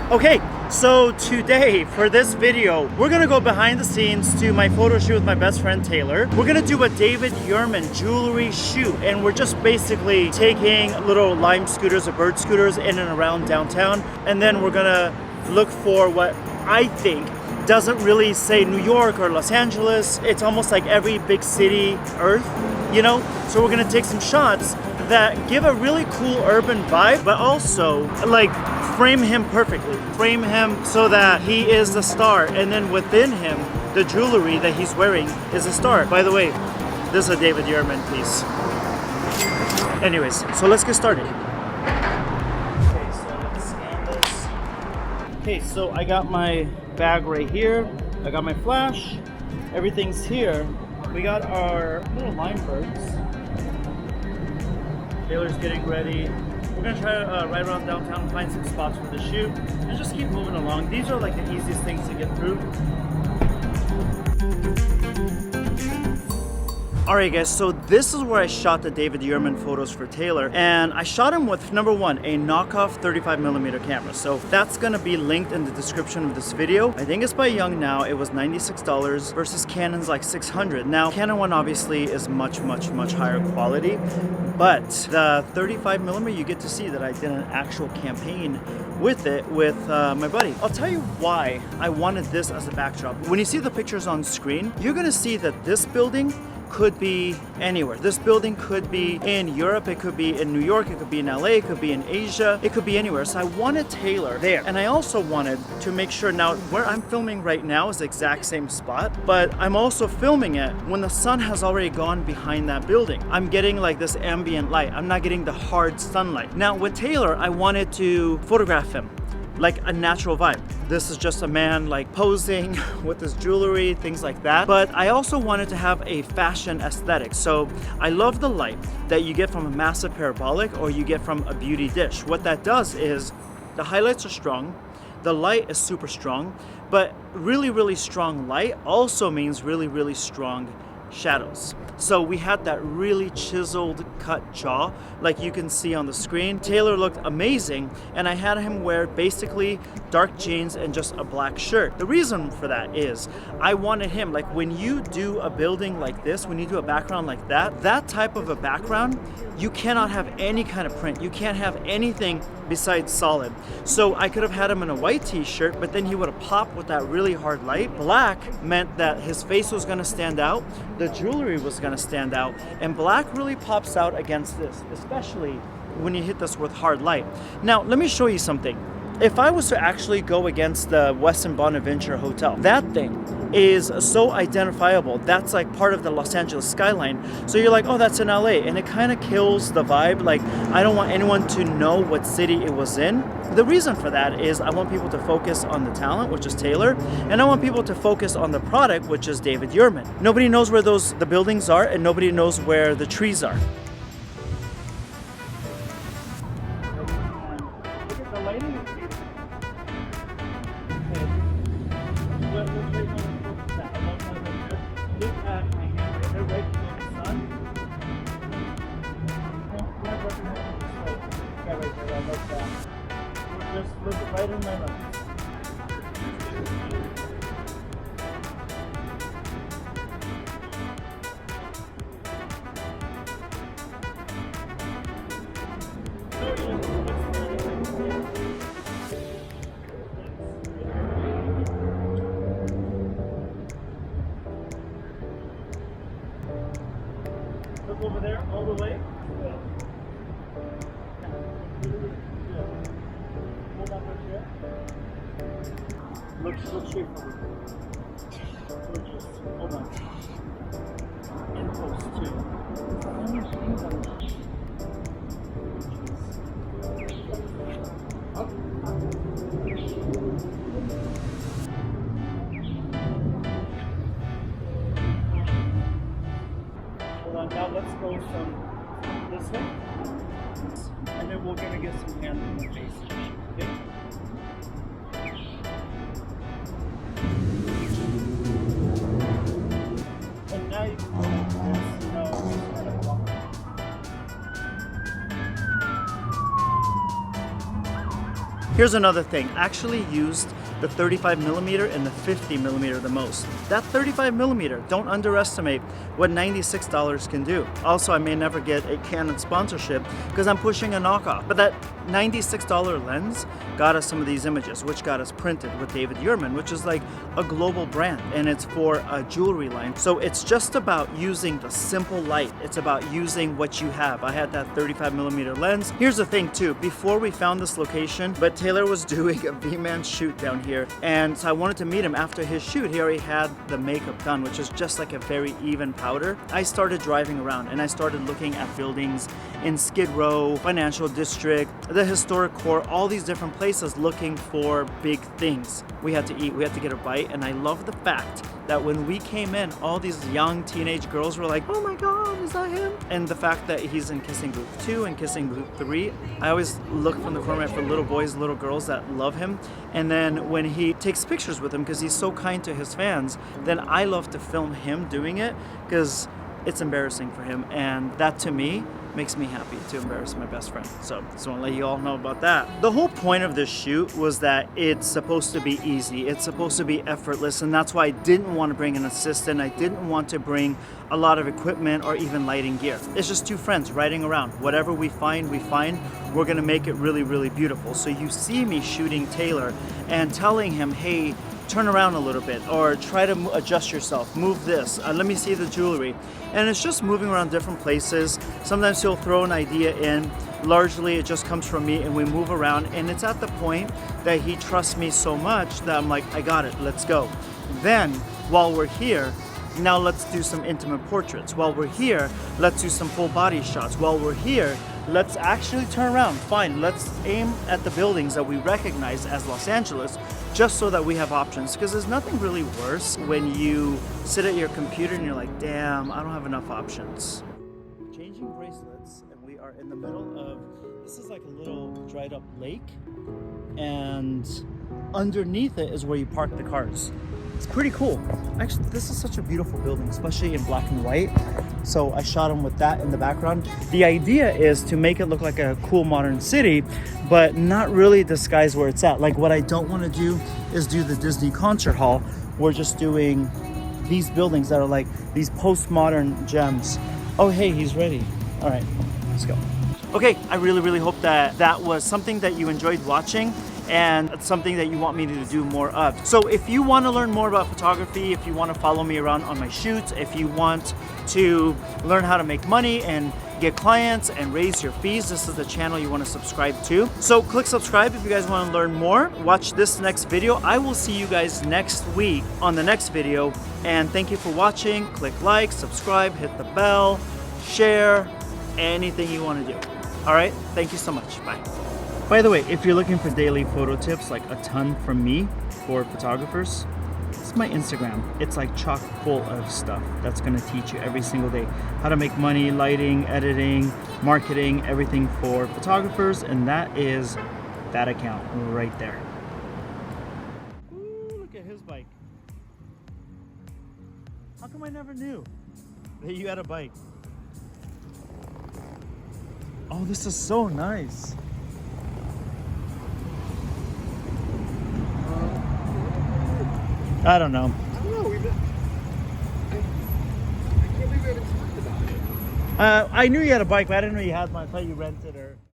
Okay, so today for this video, we're gonna go behind the scenes to my photo shoot with my best friend Taylor. We're gonna do a David Yurman jewelry shoot, and we're just basically taking little lime scooters or bird scooters in and around downtown, and then we're gonna look for what I think doesn't really say New York or Los Angeles. It's almost like every big city, Earth, you know? So we're gonna take some shots that give a really cool urban vibe, but also like frame him perfectly. Frame him so that he is the star, and then within him, the jewelry that he's wearing is a star. By the way, this is a David Yurman piece. Anyways, so let's get started. Okay, so let's scan this. Okay, so I got my bag right here. I got my flash. Everything's here. We got our little lime birds. Taylor's getting ready. We're gonna try to ride around downtown and find some spots for the shoot and just keep moving along. These are like the easiest things to get through. Alright guys, so this is where I shot the David Yurman photos for Taylor, and I shot him with, number one, a knockoff 35mm camera. So that's gonna be linked in the description of this video. I think it's by Young now. It was $96 versus Canon's like $600. Now, Canon one obviously is much higher quality, but the 35mm, you get to see that I did an actual campaign with it with my buddy. I'll tell you why I wanted this as a backdrop. When you see the pictures on screen, you're gonna see that this building could be anywhere. This building could be in Europe, it could be in New York, it could be in LA, it could be in Asia, it could be anywhere. So I wanted Taylor there. And I also wanted to make sure, now where I'm filming right now is the exact same spot, but I'm also filming it when the sun has already gone behind that building. I'm getting like this ambient light. I'm not getting the hard sunlight. Now with Taylor, I wanted to photograph him like a natural vibe. This is just a man like posing with his jewelry, things like that. But I also wanted to have a fashion aesthetic. So I love the light that you get from a massive parabolic or you get from a beauty dish. What that does is the highlights are strong, the light is super strong, but really strong light also means really strong shadows. So we had that really chiseled cut jaw like you can see on the screen. Taylor looked amazing, and I had him wear basically dark jeans and just a black shirt. The reason for that is I wanted him, like when you do a building like this, when you do a background like that, that type of a background, you cannot have any kind of print. You can't have anything besides solid. So I could have had him in a white t-shirt, but then he would have popped with that really hard light. Black meant that his face was gonna stand out, the jewelry was gonna stand out, and black really pops out against this, especially when you hit this with hard light. Now, let me show you something. If I was to actually go against the Westin Bonaventure Hotel, that thing is so identifiable. That's like part of the Los Angeles skyline. So you're like, oh, that's in LA. And it kind of kills the vibe. Like, I don't want anyone to know what city it was in. The reason for that is I want people to focus on the talent, which is Taylor, and I want people to focus on the product, which is David Yurman. Nobody knows where the buildings are, and nobody knows where the trees are. Just look right in my mouth. Look over there, all the way. Look straight forward. Look just, hold on. In close too. Up. Hold on, now let's go from this way. And then we're gonna get some hands in the face. Okay? And now you can see this, kind of walk. Here's another thing. Actually used the 35mm and the 50mm the most. That 35mm, don't underestimate what $96 can do. Also, I may never get a Canon sponsorship because I'm pushing a knockoff. But that $96 lens got us some of these images, which got us printed with David Yurman, which is like a global brand, and it's for a jewelry line. So it's just about using the simple light. It's about using what you have. I had that 35mm lens. Here's the thing too, before we found this location, but Taylor was doing a V-Man shoot down here, and so I wanted to meet him after his shoot. He already had the makeup done, which is just like a very even powder. I started driving around and I started looking at buildings in Skid Row, Financial District, the historic core, all these different places looking for big things. We had to eat, we had to get a bite, and I love the fact that when we came in, all these young teenage girls were like, oh my God, is that him? And the fact that he's in Kissing Booth 2 and Kissing Booth 3, I always look from the corner for little boys, little girls that love him. And then when he takes pictures with them, because he's so kind to his fans, then I love to film him doing it because it's embarrassing for him. And that to me makes me happy to embarrass my best friend. So just want to let you all know about that. The whole point of this shoot was that it's supposed to be easy. It's supposed to be effortless, and that's why I didn't want to bring an assistant. I didn't want to bring a lot of equipment or even lighting gear. It's just two friends riding around. Whatever we find, we're gonna make it really, really beautiful. So you see me shooting Taylor and telling him, hey, turn around a little bit, or try to adjust yourself, move this, let me see the jewelry. And it's just moving around different places. Sometimes he'll throw an idea in. Largely it just comes from me and we move around, and it's at the point that he trusts me so much that I'm like, I got it, let's go. Then while we're here, now let's do some intimate portraits. While we're here, let's do some full body shots. While we're here, let's actually turn around. Fine, let's aim at the buildings that we recognize as Los Angeles, just so that we have options. Because there's nothing really worse when you sit at your computer and you're like, damn, I don't have enough options. Changing bracelets, and we are in the middle of, this is like a little dried up lake, and underneath it is where you park the cars. It's pretty cool. Actually, this is such a beautiful building, especially in black and white. So I shot him with that in the background. The idea is to make it look like a cool modern city, but not really disguise where it's at. Like what I don't want to do is do the Disney concert hall. We're just doing these buildings that are like these postmodern gems. Oh, hey, he's ready. All right, let's go. Okay, I really, really hope that that was something that you enjoyed watching, and it's something that you want me to do more of. So if you want to learn more about photography, if you want to follow me around on my shoots, if you want to learn how to make money and get clients and raise your fees, this is the channel you want to subscribe to. So click subscribe if you guys want to learn more. Watch this next video. I will see you guys next week on the next video. And thank you for watching. Click like, subscribe, hit the bell, share, anything you want to do. All right, thank you so much. Bye. By the way, if you're looking for daily photo tips, like a ton from me for photographers, it's my Instagram. It's like chock full of stuff that's gonna teach you every single day how to make money, lighting, editing, marketing, everything for photographers, and that is that account right there. Ooh, look at his bike. How come I never knew that you had a bike? Oh, this is so nice. I don't know. I don't know. I can't believe we haven't talked about it. I knew you had a bike, but I didn't know you had one. I thought you rented or...